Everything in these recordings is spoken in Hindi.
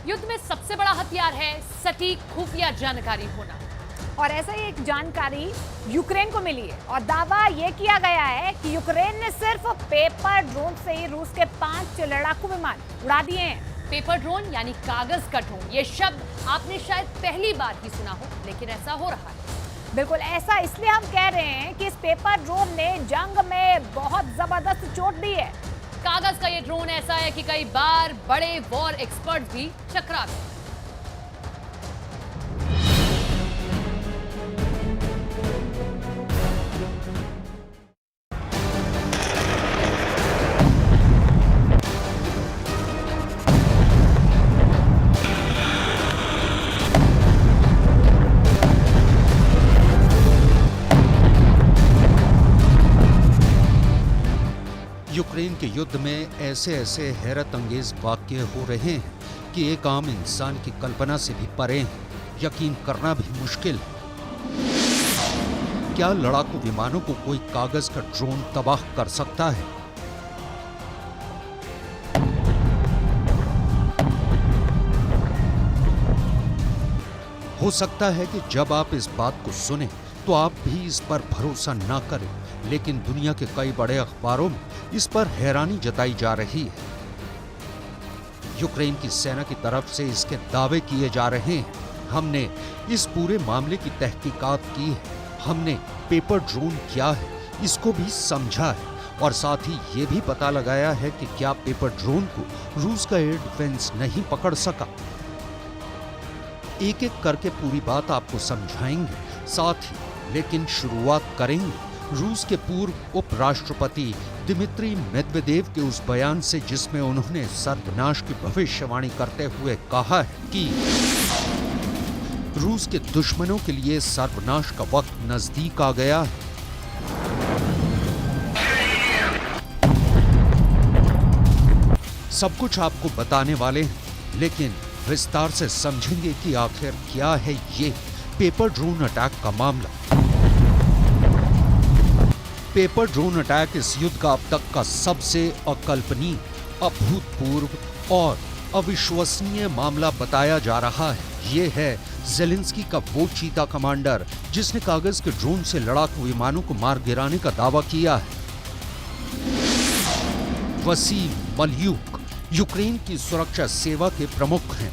युद्ध में सबसे बड़ा हथियार है सटीक खुफिया जानकारी होना। और ऐसा ही एक जानकारी यूक्रेन को मिली है और दावा यह किया गया है कि यूक्रेन ने सिर्फ पेपर ड्रोन से ही रूस के 5 लड़ाकू विमान उड़ा दिए हैं। पेपर ड्रोन यानी कागज का ड्रोन, ये शब्द आपने शायद पहली बार ही सुना हो, लेकिन ऐसा हो रहा है। बिल्कुल ऐसा इसलिए हम कह रहे हैं कि इस पेपर ड्रोन ने जंग में बहुत जबरदस्त चोट दी है। कागज का ये ड्रोन ऐसा है कि कई बार बड़े वॉर एक्सपर्ट भी चकरा गए। यूक्रेन के युद्ध में ऐसे ऐसे हैरत अंगेज वाक्य हो रहे हैं कि एक आम इंसान की कल्पना से भी परे हैं, यकीन करना भी मुश्किल है। क्या लड़ाकू विमानों को कोई कागज का ड्रोन तबाह कर सकता है? हो सकता है कि जब आप इस बात को सुने तो आप भी इस पर भरोसा ना करें, लेकिन दुनिया के कई बड़े अखबारों में इस पर हैरानी जताई जा रही है। यूक्रेन की सेना की तरफ से इसके दावे किए जा रहे हैं। हमने इस पूरे मामले की तहकीकात की है, हमने पेपर ड्रोन क्या है इसको भी समझा है और साथ ही ये भी पता लगाया है कि क्या पेपर ड्रोन को रूस का एयर डिफेंस नहीं पकड़ सका। एक एक करके पूरी बात आपको समझाएंगे, साथ ही लेकिन शुरुआत करेंगे रूस के पूर्व उपराष्ट्रपति दिमित्री मेदवेदेव के उस बयान से जिसमें उन्होंने सर्वनाश की भविष्यवाणी करते हुए कहा है कि रूस के दुश्मनों के लिए सर्वनाश का वक्त नजदीक आ गया है। सब कुछ आपको बताने वाले हैं, लेकिन विस्तार से समझेंगे कि आखिर क्या है ये पेपर ड्रोन अटैक का मामला। पेपर ड्रोन अटैक इस युद्ध का अब तक का सबसे अकल्पनीय, अभूतपूर्व और अविश्वसनीय मामला बताया जा रहा है। ये है ज़ेलेंस्की का वो चीता कमांडर जिसने कागज के ड्रोन से लड़ाकू विमानों को मार गिराने का दावा किया है। वसीम मलयूक यूक्रेन की सुरक्षा सेवा के प्रमुख हैं।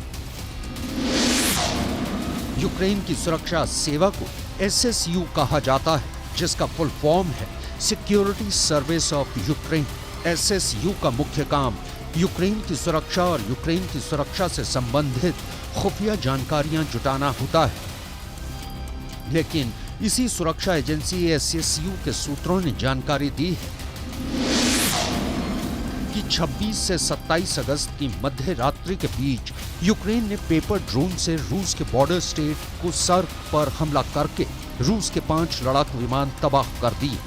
यूक्रेन की सुरक्षा सेवा को SSU कहा जाता है, जिसका फुल फॉर्म है security service of Ukraine. SSU का मुख्य काम यूक्रेन की सुरक्षा और यूक्रेन की सुरक्षा से संबंधित खुफिया जानकारियां जुटाना होता है। लेकिन इसी सुरक्षा एजेंसी SSU के सूत्रों ने जानकारी दी है कि 26 से 27 अगस्त की मध्य रात्रि के बीच यूक्रेन ने पेपर ड्रोन से रूस के बॉर्डर स्टेट कुर्स्क पर हमला करके रूस के 5 लड़ाकू विमान तबाह कर दिए।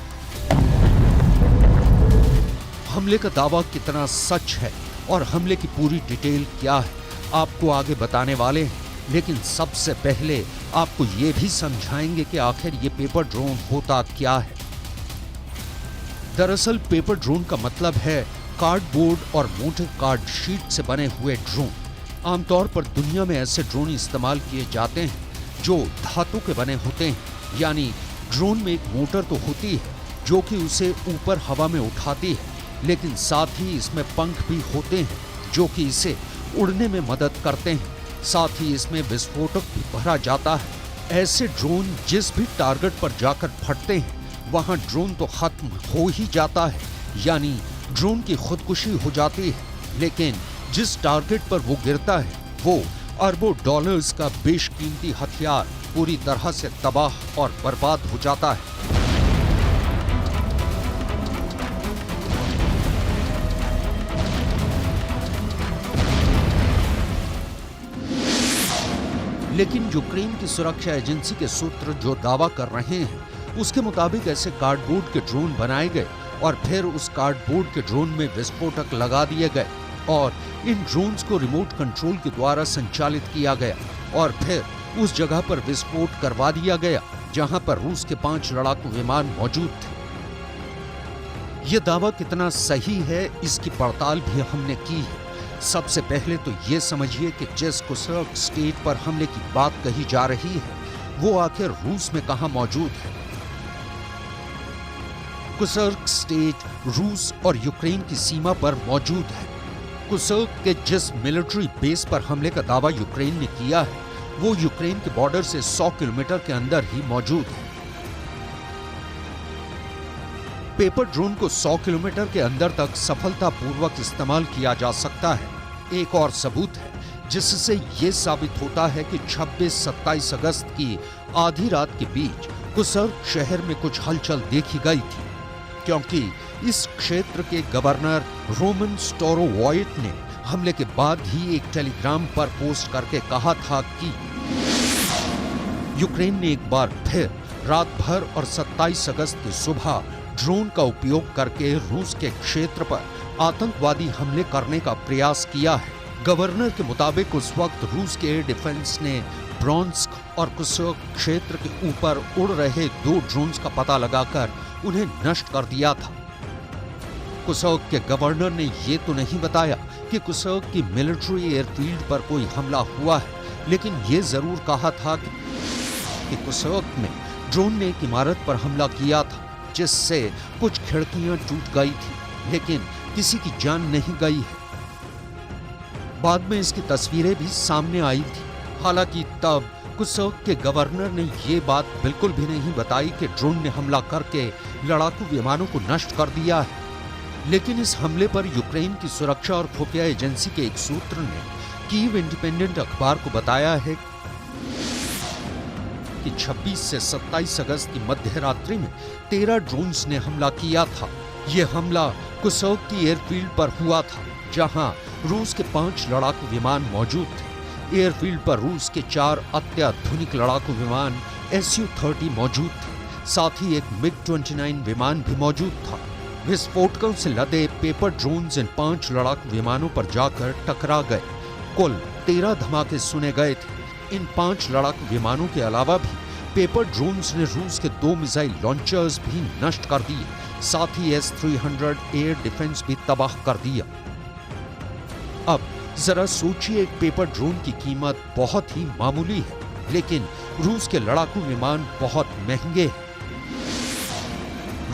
हमले का दावा कितना सच है और हमले की पूरी डिटेल क्या है आपको आगे बताने वाले हैं, लेकिन सबसे पहले आपको ये भी समझाएंगे कि आखिर ये पेपर ड्रोन होता क्या है। दरअसल पेपर ड्रोन का मतलब है कार्डबोर्ड और मोटे कार्ड शीट से बने हुए ड्रोन। आमतौर पर दुनिया में ऐसे ड्रोन इस्तेमाल किए जाते हैं जो धातु के बने होते हैं, यानी ड्रोन में एक मोटर तो होती है जो कि उसे ऊपर हवा में उठाती है, लेकिन साथ ही इसमें पंख भी होते हैं जो कि इसे उड़ने में मदद करते हैं। साथ ही इसमें विस्फोटक भी भरा जाता है। ऐसे ड्रोन जिस भी टारगेट पर जाकर फटते हैं वहां ड्रोन तो खत्म हो ही जाता है, यानी ड्रोन की खुदकुशी हो जाती है, लेकिन जिस टारगेट पर वो गिरता है वो अरबों डॉलर्स का बेशकीमती हथियार पूरी तरह से तबाह और बर्बाद हो जाता है। लेकिन यूक्रेन की सुरक्षा एजेंसी के सूत्र जो दावा कर रहे हैं उसके मुताबिक ऐसे कार्डबोर्ड के ड्रोन बनाए गए और फिर उस कार्डबोर्ड के ड्रोन में विस्फोटक लगा दिए गए और इन ड्रोन्स को रिमोट कंट्रोल के द्वारा संचालित किया गया और फिर उस जगह पर विस्फोट करवा दिया गया जहां पर रूस के 5 लड़ाकू विमान मौजूद थे। ये दावा कितना सही है इसकी पड़ताल भी हमने की है। सबसे पहले तो ये समझिए कि जिस कुर्स्क स्टेट पर हमले की बात कही जा रही है वो आखिर रूस में कहां मौजूद है। कुर्स्क स्टेट रूस और यूक्रेन की सीमा पर मौजूद है। कुर्स्क के जिस मिलिट्री बेस पर हमले का दावा यूक्रेन ने किया है वो यूक्रेन के बॉर्डर से 100 किलोमीटर के अंदर ही मौजूद है। पेपर ड्रोन को 100 किलोमीटर के अंदर तक सफलतापूर्वक इस्तेमाल किया जा सकता है। एक और सबूत है जिससे ये साबित होता है कि 26-27 अगस्त की आधी रात के बीच कुर्स्क शहर में कुछ हलचल देखी गई थी, क्योंकि इस क्षेत्र के गवर्नर रोमन स्टोरोवॉयट ने हमले के बाद ही एक टेलीग्राम पर पोस्ट करके कहा था कि यूक्रेन ने एक बार फिर रात भर और 27 अगस्त की सुबह ड्रोन का उपयोग करके रूस के क्षेत्र पर आतंकवादी हमले करने का प्रयास किया है। गवर्नर के मुताबिक उस वक्त रूस के एयर डिफेंस ने ब्रोंस्क और कुर्स्क क्षेत्र के ऊपर उड़ रहे 2 ड्रोन्स का पता लगाकर उन्हें नष्ट कर दिया था। कुर्स्क के गवर्नर ने ये तो नहीं बताया कि कुर्स्क की मिलिट्री एयरफील्ड पर कोई हमला हुआ है, लेकिन ये जरूर कहा था कि कुर्स्क में ड्रोन ने एक इमारत पर हमला किया था जिससे कुछ खिड़कियां टूट गई थी, लेकिन किसी की जान नहीं गई है। बाद में इसकी तस्वीरें भी सामने आई थी। हालांकि तब कुर्स्क के गवर्नर ने ये बात बिल्कुल भी नहीं बताई कि ड्रोन ने हमला करके लड़ाकू विमानों को नष्ट कर दिया है। लेकिन इस हमले पर यूक्रेन की सुरक्षा और खुफिया एजेंसी के एक सूत्र ने कीव इंडिपेंडेंट अखबार को बताया है कि 26 से 27 अगस्त की मध्य रात्रि में 13 ड्रोन्स ने हमला किया था। यह हमला कुर्स्क की एयरफील्ड पर हुआ था, जहां रूस के 5 लड़ाकू विमान मौजूद थे। एयरफील्ड पर रूस के 4 अत्याधुनिक लड़ाकू विमान Su-30 मौजूद थे। साथ ही एक MiG-29 विमान भी मौजूद था। विस्फोटकों से लदे पेपर ड्रोन्स इन 5 लड़ाकू विमानों पर जाकर टकरा गए। कुल 13 धमाके सुने गए थे। इन 5 लड़ाकू विमानों के अलावा भी पेपर ड्रोन्स ने रूस के 2 मिसाइल लॉन्चर्स भी नष्ट कर दिए। साथ ही S-300 एयर डिफेंस भी तबाह कर दिया। अब जरा सोचिए, एक पेपर ड्रोन की कीमत बहुत ही मामूली है, लेकिन रूस के लड़ाकू विमान बहुत महंगे हैं।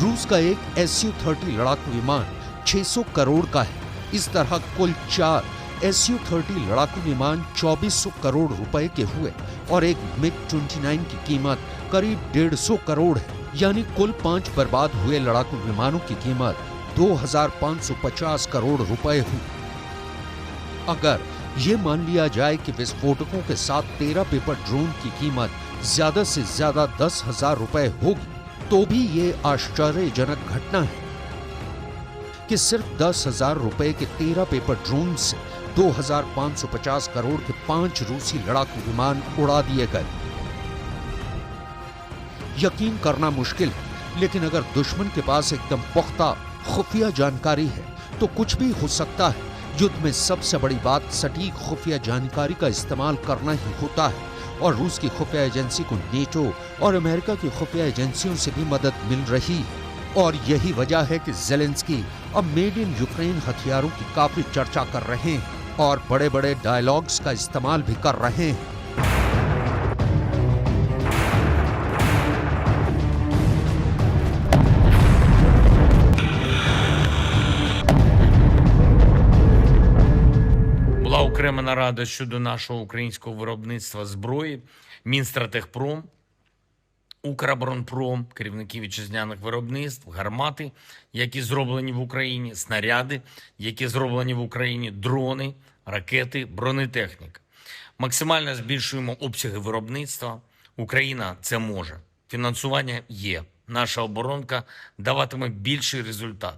रूस का एक Su-30 लड़ाकू विमान 600 करोड़ का है। इस तरह कुल 4 Su-30 लड़ाकू विमान 2400 करोड़ रुपए के हुए और एक MiG-29 की कीमत करीब 150 करोड़ है। यानी कुल 5 बर्बाद हुए लड़ाकू विमानों की कीमत 2550 करोड़ रुपए हुई। अगर ये मान लिया जाए कि विस्फोटकों के साथ 13 पेपर ड्रोन की कीमत ज्यादा से ज्यादा 10,000 रुपए होगी, तो भी ये आश्चर्यजनक घटना है कि सिर्फ 10,000 रुपए के 13 पेपर ड्रोन से 2550 करोड़ के 5 रूसी लड़ाकू विमान उड़ा दिए गए। यकीन करना मुश्किल है, लेकिन अगर दुश्मन के पास एकदम पुख्ता खुफिया जानकारी है तो कुछ भी हो सकता है। युद्ध में सबसे बड़ी बात सटीक खुफिया जानकारी का इस्तेमाल करना ही होता है, और रूस की खुफिया एजेंसी को नेटो और अमेरिका की खुफिया एजेंसियों से भी मदद मिल रही है। और यही वजह है कि ज़ेलेंस्की अब मेड इन यूक्रेन हथियारों की काफी चर्चा कर रहे हैं और बड़े बड़े डायलॉग्स का इस्तेमाल भी कर रहे हैं। Була окрема нарада щодо нашого українського виробництва зброї, Мінстратегпром, Укроборонпром, керівники вітчизняних виробництв, гармати, які зроблені в Україні, снаряди, які зроблені в Україні, дрони, ракети, бронетехніка. Максимально збільшуємо обсяги виробництва. Україна це може. Фінансування є. Наша оборонка даватиме більший результат.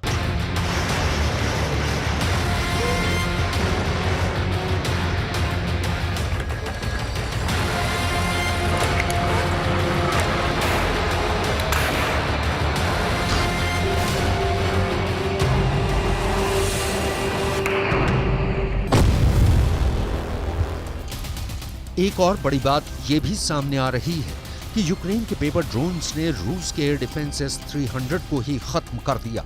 एक और बड़ी बात यह भी सामने आ रही है कि यूक्रेन के पेपर ड्रोन्स ने रूस के एयर डिफेंस S-300 को ही खत्म कर दिया।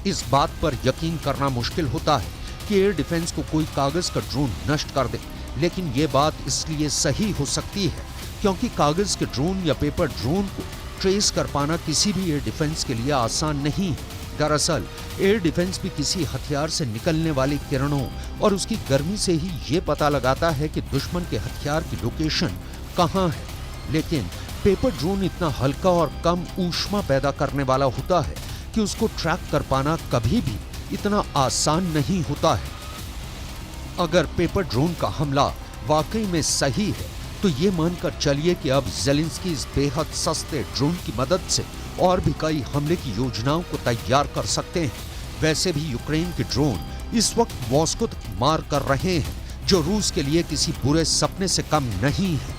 इस बात पर यकीन करना मुश्किल होता है कि एयर डिफेंस को कोई कागज का ड्रोन नष्ट कर दे, लेकिन ये बात इसलिए सही हो सकती है क्योंकि कागज के ड्रोन या पेपर ड्रोन को ट्रेस कर पाना किसी भी एयर डिफेंस के लिए आसान नहीं है। दरअसल एयर डिफेंस भी किसी हथियार से निकलने वाली किरणों और उसकी गर्मी से ही ये पता लगाता है कि दुश्मन के हथियार की लोकेशन कहाँ है, लेकिन पेपर ड्रोन इतना हल्का और कम ऊष्मा पैदा करने वाला होता है कि उसको ट्रैक कर पाना कभी भी इतना आसान नहीं होता है। अगर पेपर ड्रोन का हमला वाकई में सही है तो ये मानकर चलिए कि अब ज़ेलेंस्की इस बेहद सस्ते ड्रोन की मदद से और भी कई हमले की योजनाओं को तैयार कर सकते हैं। वैसे भी यूक्रेन के ड्रोन इस वक्त मॉस्को तक मार कर रहे हैं, जो रूस के लिए किसी बुरे सपने से कम नहीं है।